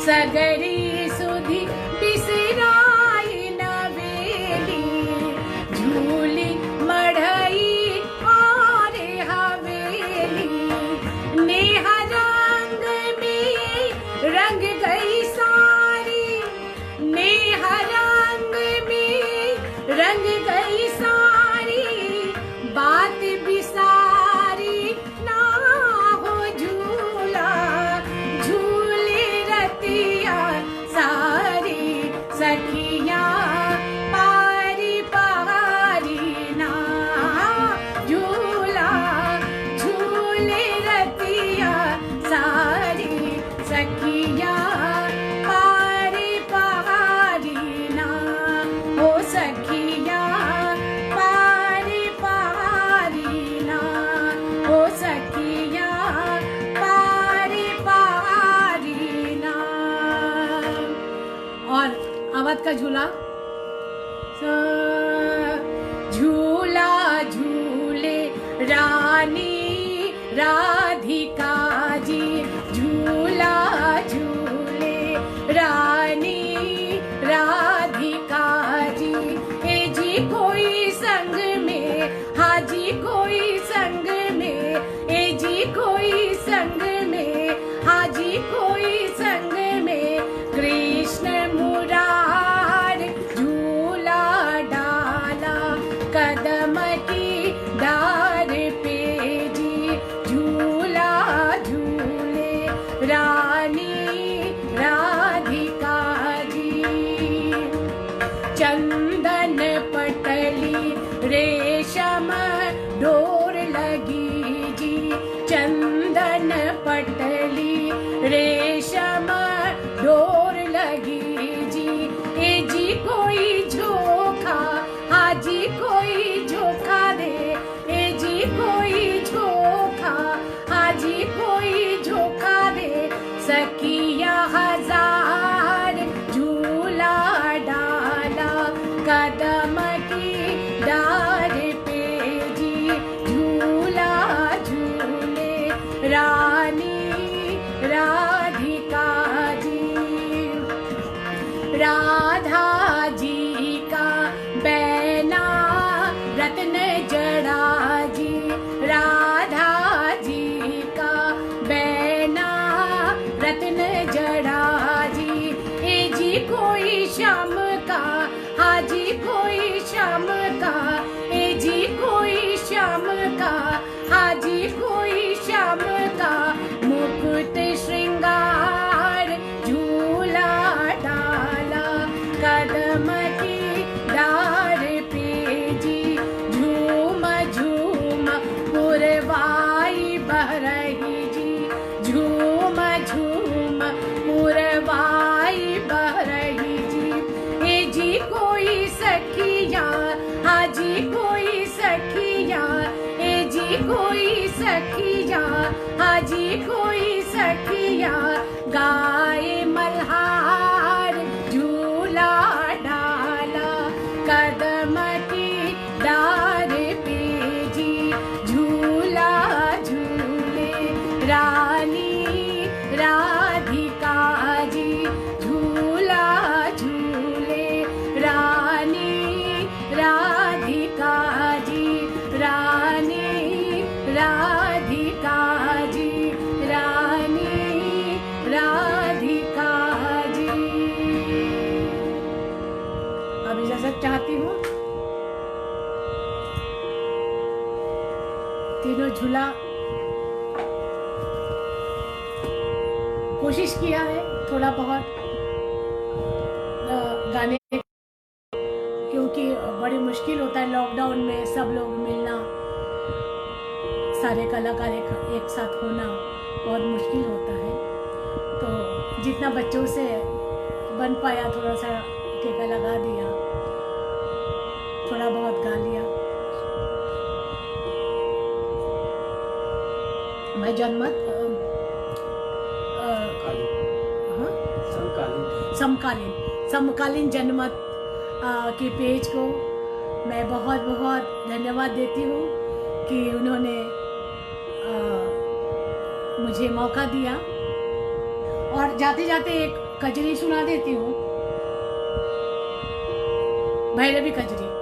सगरी सुधी बिसराई नवेली झूली मढ़ाई और हवेली नेहा रंग में रंग गई सारी नेहा रंग में रंग गई सारी बात बिसारी ना हो झूला झूले रतिया सारी सखिया पारी पारी ना झूला झूले रतिया सारी सखिया पारी पारी ना हो सखिया पारी पारी ना हो सखिया पारी पारी ना। और अवध का झूला झूला झूले रानी राधिका जी झूला झूले रानी राधिका जी ए जी कोई संग में हाजी कोई संग में ए जी कोई संग में हाजी कोई संग में कृष्ण मुरार झूला डाला कदम की डार पे जी झूला झूले रानी राधिका जी चंदन पटली रेशम डोर लगी जी चंदन पटली रेशम डोर लगी जी ए जी कोई झोखा हाजी कोई झोखा दे ए जी कोई झोखा हाजी कोई झोखा दे सखिया हजार झूला डाला कदम की डार पे जी झूला झूले रानी राधिका जी राधा जी का बैना रत्न जड़ा जी राधा जी का बैना रत्न जड़ा जी ए जी कोई श्याम का हाजी कोई श्याम का ए जी कोई श्याम का हाजी कोई श्याम का मुकुट श्रृंगार झूला डाला कदम की डार पे जी झूम झूम पुरवाई बह रही जी झूम झूम पुरवाई बह रही जी ए जी को सखिया, हाजी कोई सखिया गाए मल्हार, झूला डाला कदम की डार पे जी, झूला झूले रानी राधिका जी, झूला झूले रानी राधिका जी, रानी राधिका जी, रानी राधिका जी। अब इजाजत चाहती हूँ। तीनों झूला कोशिश किया है थोड़ा बहुत गाने, क्योंकि बड़ी मुश्किल होता है लॉकडाउन में सब लोग मिलना, सारे कलाकार एक साथ होना बहुत मुश्किल होता है। तो जितना बच्चों से बन पाया थोड़ा सा टीका लगा दिया, थोड़ा बहुत गा लिया। मैं जनमत समकालीन जनमत के पेज को मैं बहुत बहुत धन्यवाद देती हूँ कि उन्होंने मुझे मौका दिया। और जाते जाते एक कजरी सुना देती हूँ, भैरवी कजरी।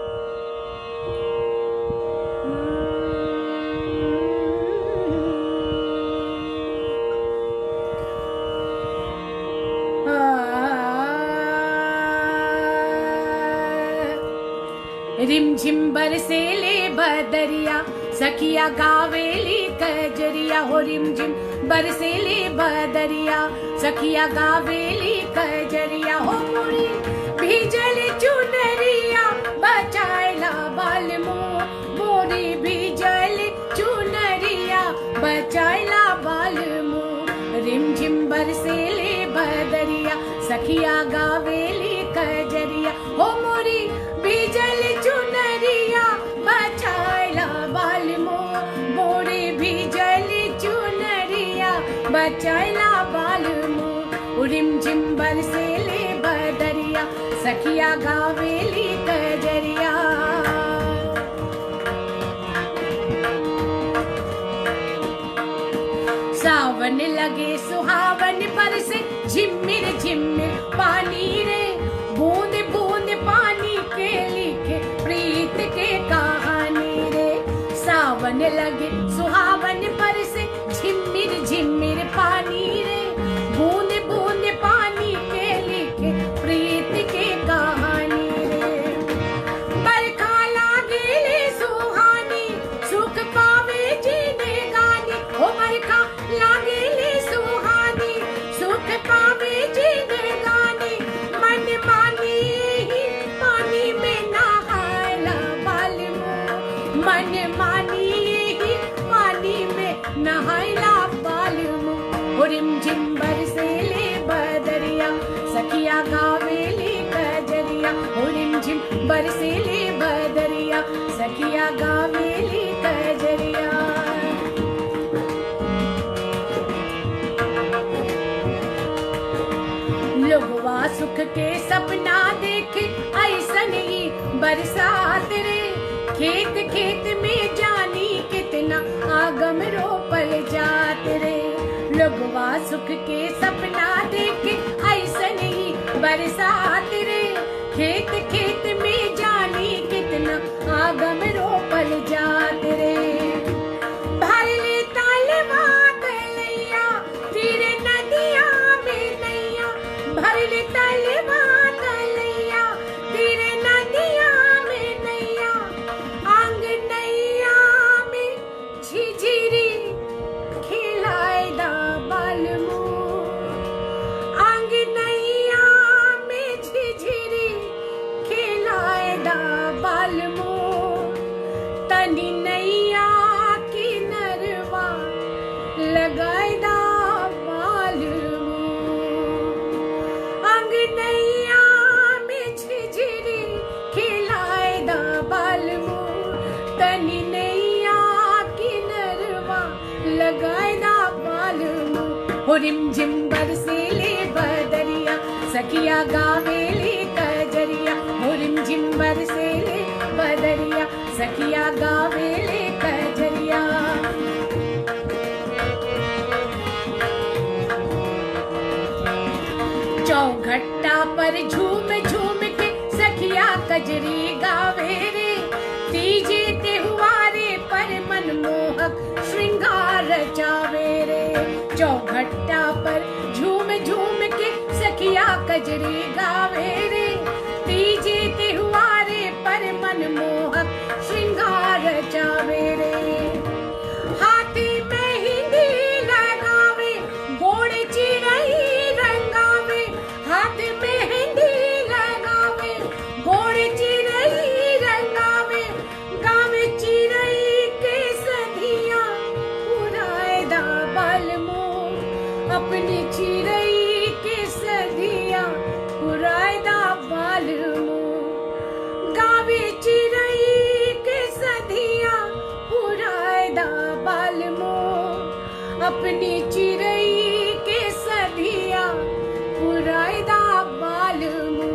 रिमझिम बरसेले बदरिया, सखिया गावेली कजरिया हो, रिमझिम बरसेले बदरिया, सखिया गावेली कजरिया हो, मोरी भीजल चुनरिया बचाएला बालमो, मोरी भीजल चुनरिया बचाएला बालमो, रिमझिम बरसेले बदरिया, सखिया गावेली कजरिया हो, मोरी भीजल चुनरिया बचाएला बालमो, मोरे भीजल चुनरिया बचाएला बालमो, रिमझिम बरसेले बदरिया, सखिया गावेली कजरिया। सावन लगे सुहावन बरसे झिम्मिर झिम्मिर पानी रे, बूंद बूंद पानी के लिखे प्रीत के कहानी रे। सावन लगे सुहावन बरसे झिम्मिर झिम्मिर पानी रे, बूंद बूंद पानी के लिखे प्रीत के कहानी रे। बरखा लागे ले सुहानी, सुख पावे जीने गानी हो, बरखा लागे ले सुहानी, सुख पावे जीने गानी, मन मानी ही पानी में नहायला बालमो, मन मानी ही पानी में नहायला बालमो, रिमझिम बरसेले बदरिया, सखिया गावेली कजरिया, रिमझिम बरसेले बदरिया, सखिया गावेली कजरिया। लोगवा सुख के सपना देखे ऐसन ही बरसात रे, खेत खेत में जानी कितना आगम रोपल जात रे। लोगवा सुख के सपना देखे ऐसन ही बरसात रे, खेत खेत में जानी कितना आगम रोपल जात रे। भर ले तालवा तलैया, तीरे नदिया में नैया, भर ले तालवा तलैया, तीरे नदिया में नैया, आंग नैया में झिझिरी खिलाए दा बालमो, आंग नैया में झिझिरी खिला हो रिम झिम बरसेले बदरिया सखिया गावेली कजरिया हो रिम झिम बरसेले बदरिया सखिया गावेले कजरिया चौघट्टा पर झूम झूम के सखिया कजरी गावे रे तीजे त्योहारे पर मनमोहक श्रृंगार रचावे रे चौघट्टा पर झूम झूम के सखिया कजरी गावे रे तीजे त्योहारे पर मनमोहक श्रृंगार रचावे रे हाथी मेहंदी लगावे गोड़ चिरई रंगावे हाथ मेहंदी लगावे गोड़ चिरई रंगावे गावे चिरई के सधिया पुरायदा बलमो अपनी चिरई के सधिया पुरायदा बलमो गावे चिरई के सधिया पुरायदा बलमो अपनी चिरई के सधिया पुरायदा बलमो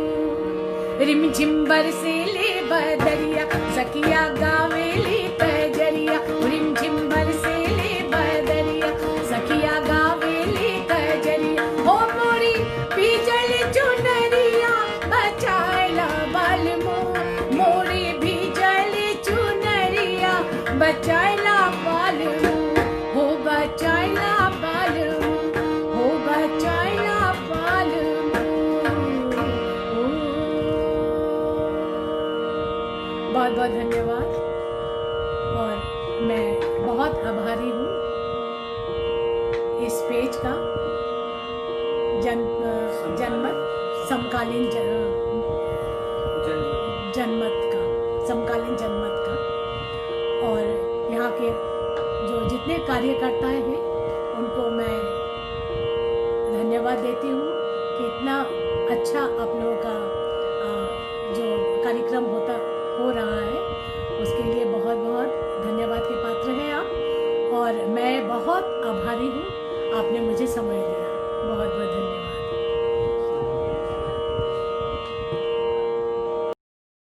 रिम झिम बरसेले बदरिया सखिया गावेली कजरिया रिम झिम बरसेले बदरिया सखिया गावेली कजरिया हो मोरी बीजल चुनरिया बचाएला बलमो मोरी बीजल चुनरिया बचाएला बलमो हो बचाएला बलमो हो बचाएला बलमो बहुत बहुत धन्यवाद और मैं बहुत आभारी हूँ इस पेज का जनमत समकालीन जनमत का समकालीन जनमत का और यहाँ के जो जितने कार्यकर्ता हैं उनको मैं धन्यवाद देती हूँ कि इतना अच्छा आप लोगों का जो कार्यक्रम हो रहा है उसके लिए बहुत बहुत धन्यवाद के पात्र हैं आप और मैं बहुत आभारी हूँ आपने मुझे समय दिया बहुत बहुत धन्यवाद।